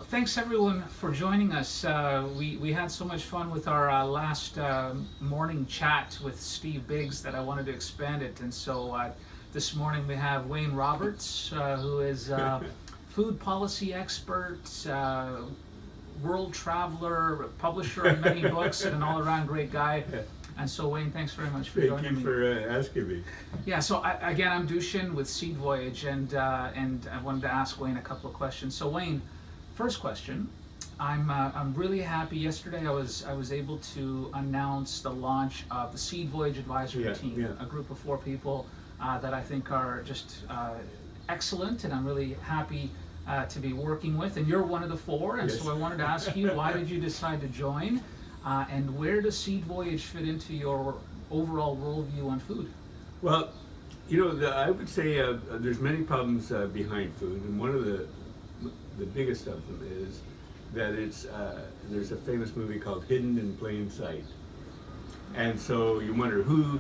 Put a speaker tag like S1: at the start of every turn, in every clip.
S1: Thanks everyone for joining us. We had so much fun with our last morning chat with Steve Biggs that I wanted to expand it. And so this morning we have Wayne Roberts, who is food policy expert, world traveler, publisher of many books, and an all-around great guy. And so Wayne, thanks very much for joining me.
S2: Thank you for asking me.
S1: Yeah, so again, I'm Dushin with Seed Voyage, and I wanted to ask Wayne a couple of questions. So Wayne, first question, I'm really happy. Yesterday, I was able to announce the launch of the Seed Voyage Advisory Team, a group of 4 people that I think are just excellent, and I'm really happy to be working with. And you're one of the 4, and so I wanted to ask you, why did you decide to join, and where does Seed Voyage fit into your overall worldview on food?
S2: Well, I would say there's many problems behind food, and one of the biggest of them is that there's a famous movie called Hidden in Plain Sight. And so you wonder who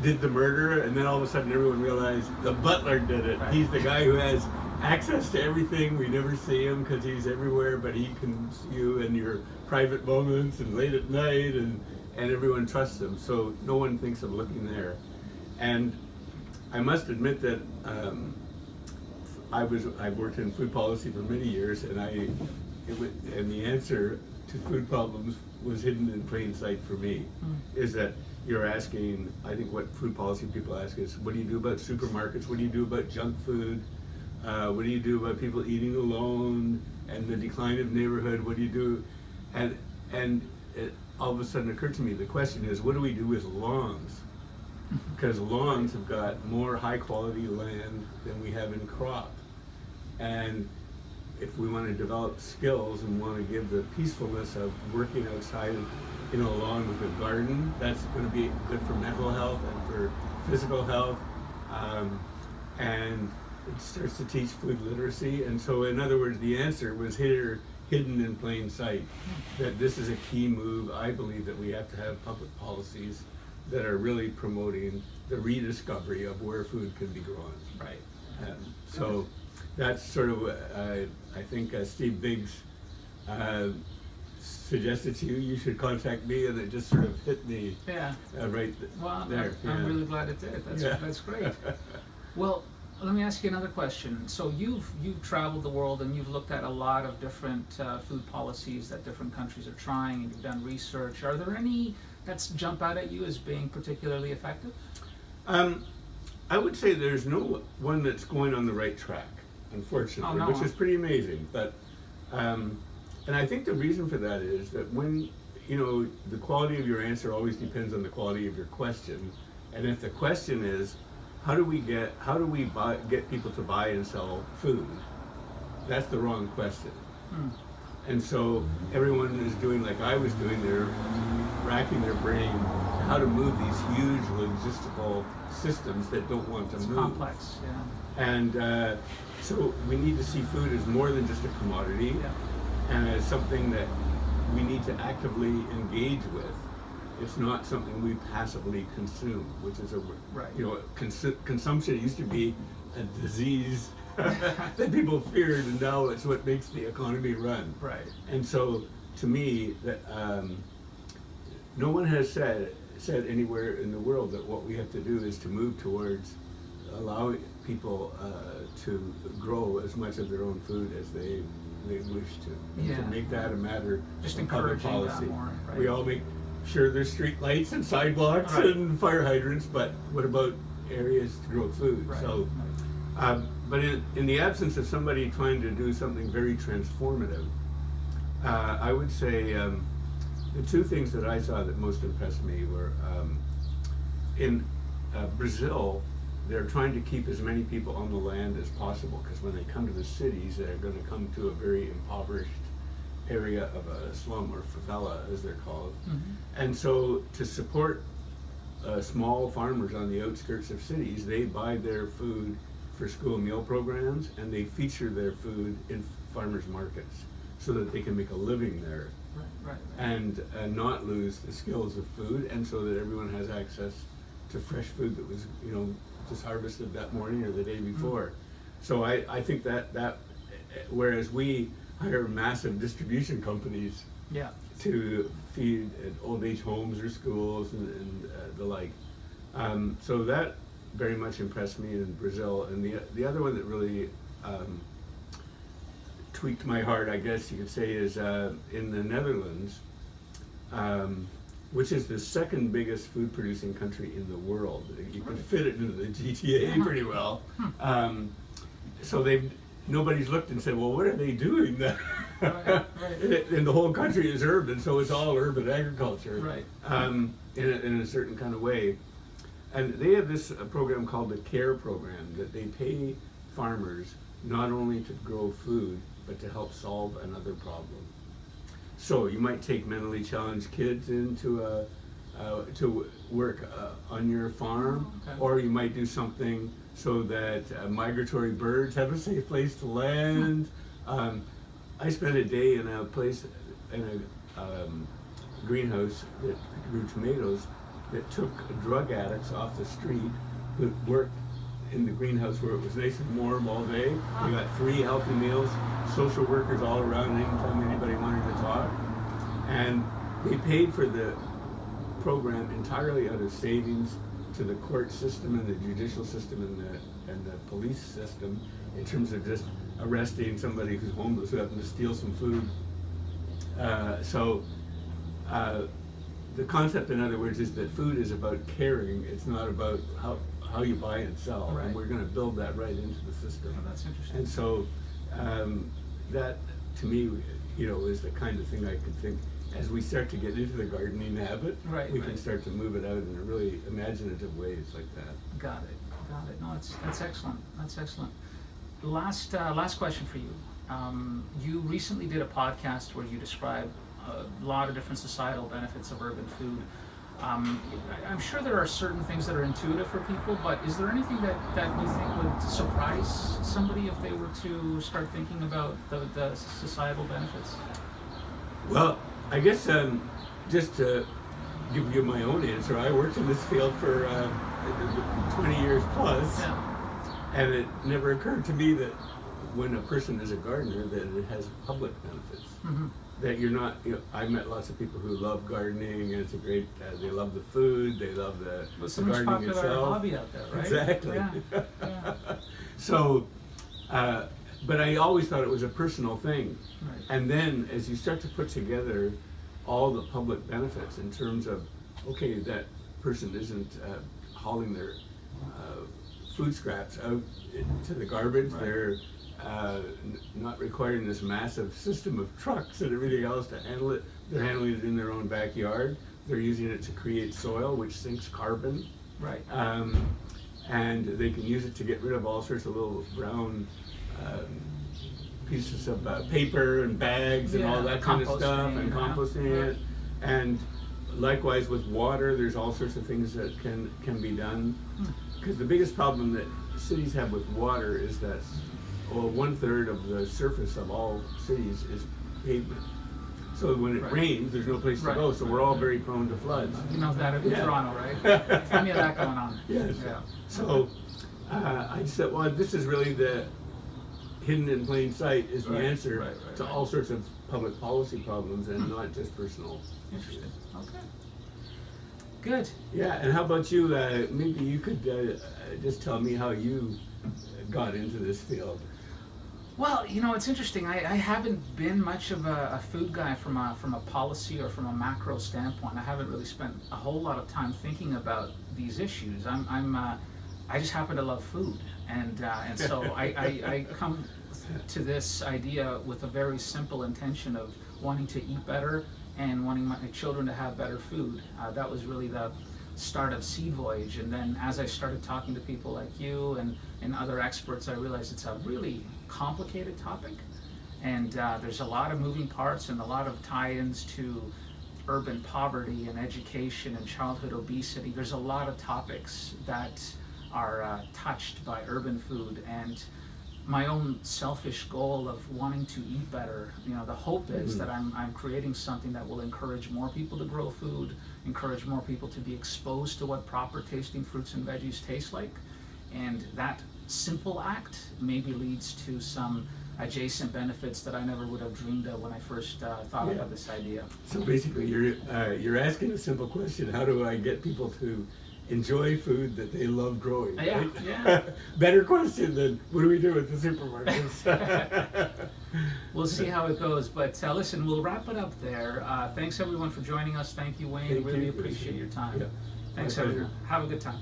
S2: did the murder, and then all of a sudden everyone realized the butler did it. Right. He's the guy who has access to everything. We never see him because he's everywhere, but he can see you in your private moments and late at night, and everyone trusts him. So no one thinks of looking there. And I must admit that I've worked in food policy for many years, and the answer to food problems was hidden in plain sight for me. Is that you're asking? I think what food policy people ask is, what do you do about supermarkets? What do you do about junk food? What do you do about people eating alone and the decline of neighborhood? What do you do? And it all of a sudden occurred to me, the question is, what do we do with lawns? Because lawns have got more high quality land than we have in crop. And if we want to develop skills and want to give the peacefulness of working outside in a lawn with a garden, that's going to be good for mental health and for physical health. And it starts to teach food literacy. And so, in other words, the answer was hidden in plain sight. That this is a key move. I believe that we have to have public policies that are really promoting the rediscovery of where food can be grown.
S1: Right.
S2: So that's sort of I think Steve Biggs suggested to you, you should contact me, and it just sort of hit me right there.
S1: I'm really glad it did. That's great. Well, let me ask you another question. So you've traveled the world, and you've looked at a lot of different food policies that different countries are trying, and you've done research. Are there any that jump out at you as being particularly effective?
S2: I would say there's no one that's going on the right track, unfortunately, which is pretty amazing. But and I think the reason for that is that when the quality of your answer always depends on the quality of your question. And if the question is, how do we get people to buy and sell food, that's the wrong question. And so everyone is doing like I was doing, they're racking their brain how to move these huge logistical systems that don't want to move.
S1: It's complex, yeah.
S2: And so we need to see food as more than just a commodity, and as something that we need to actively engage with. It's not something we passively consume, which is consumption used to be a disease that people feared, and now it's what makes the economy run.
S1: Right.
S2: And so, to me, that no one has said anywhere in the world that what we have to do is to move towards allowing people to grow as much of their own food as they wish to, and to make that a matter of public policy.
S1: More, right?
S2: We all make sure there's street lights and sidewalks and fire hydrants, but what about areas to grow food?
S1: Right.
S2: So. But in the absence of somebody trying to do something very transformative, I would say the 2 things that I saw that most impressed me were in Brazil, they're trying to keep as many people on the land as possible, because when they come to the cities, they're going to come to a very impoverished area of a slum, or favela as they're called. And so to support small farmers on the outskirts of cities, they buy their food for school meal programs, and they feature their food in farmers markets so that they can make a living there.
S1: Right.
S2: And not lose the skills of food, and so that everyone has access to fresh food that was just harvested that morning or the day before. So I think that whereas we hire massive distribution companies
S1: Yeah.
S2: to feed at old age homes or schools and the like. So that very much impressed me in Brazil. And the other one that really tweaked my heart, I guess you could say, is in the Netherlands, which is the second biggest food producing country in the world. You can fit it into the GTA pretty well. So nobody's looked and said, well, what are they doing there?
S1: Right.
S2: And the whole country is urban, so it's all urban agriculture,
S1: Right.
S2: in a certain kind of way. And they have this program called the CARE program, that they pay farmers not only to grow food, but to help solve another problem. So you might take mentally challenged kids into to work on your farm,
S1: Okay.
S2: or you might do something so that migratory birds have a safe place to land. I spent a day in a place, in a greenhouse that grew tomatoes, that took drug addicts off the street who worked in the greenhouse where it was nice and warm all day. We got free healthy meals, social workers all around anytime anybody wanted to talk. And they paid for the program entirely out of savings to the court system and the judicial system and the police system, in terms of just arresting somebody who's homeless who happened to steal some food. The concept, in other words, is that food is about caring. It's not about how you buy and sell.
S1: Right.
S2: And we're going to build that right into the system.
S1: Oh, that's interesting.
S2: And so that, to me, is the kind of thing I could think, as we start to get into the gardening habit, we can start to move it out in a really imaginative ways like that.
S1: Got it. No, that's excellent. That's excellent. Last question for you. You recently did a podcast where you described a lot of different societal benefits of urban food. I'm sure there are certain things that are intuitive for people, but is there anything that you think would surprise somebody if they were to start thinking about the societal benefits?
S2: Well, I guess just to give you my own answer, I worked in this field for 20 years plus, and it never occurred to me that when a person is a gardener, that it has public benefits.
S1: Mm-hmm.
S2: That you're not, I met lots of people who love gardening, and it's a great, they love the food, they love the gardening
S1: popular
S2: itself.
S1: Hobby out there, right?
S2: Exactly.
S1: Yeah.
S2: So, but I always thought it was a personal thing.
S1: Right.
S2: And then as you start to put together all the public benefits in terms of, okay, that person isn't hauling their food scraps out to the garbage,
S1: Right.
S2: they're not requiring this massive system of trucks and everything else to handle it. They're handling it in their own backyard. They're using it to create soil, which sinks carbon.
S1: Right.
S2: And they can use it to get rid of all sorts of little brown pieces of paper and bags and all that kind of stuff, and composting it. And likewise with water, there's all sorts of things that can be done. Because the biggest problem that cities have with water is that 1/3 of the surface of all cities is pavement. So when it rains, there's no place to go. So we're all very prone to floods.
S1: You know that in Toronto, right? Plenty of that going on.
S2: Yes.
S1: Yeah.
S2: So I just said, well, this is really the hidden in plain sight is the answer to all sorts of public policy problems, and not just personal issues.
S1: Interesting. Okay. Good.
S2: Yeah, and how about you? Maybe you could just tell me how you got into this field.
S1: Well, it's interesting. I haven't been much of a food guy from a policy or from a macro standpoint. I haven't really spent a whole lot of time thinking about these issues. I just happen to love food, and so I come to this idea with a very simple intention of wanting to eat better and wanting my children to have better food. That was really the start of Seed Voyage, and then as I started talking to people like you and other experts, I realized it's a really complicated topic, and there's a lot of moving parts and a lot of tie-ins to urban poverty and education and childhood obesity. There's a lot of topics that are touched by urban food, and my own selfish goal of wanting to eat better, the hope is that I'm creating something that will encourage more people to grow food, encourage more people to be exposed to what proper tasting fruits and veggies taste like, and that simple act maybe leads to some adjacent benefits that I never would have dreamed of when I first thought about this idea.
S2: So basically, you're asking a simple question: how do I get people to enjoy food that they love growing?
S1: Yeah,
S2: Right?
S1: yeah.
S2: Better question than what do we do at the supermarkets?
S1: We'll see how it goes, but listen, we'll wrap it up there. Thanks everyone for joining us. Thank you, Wayne.
S2: Thank
S1: really
S2: you.
S1: appreciate your time.
S2: Yeah.
S1: Thanks
S2: My pleasure.
S1: everyone. Have a good time.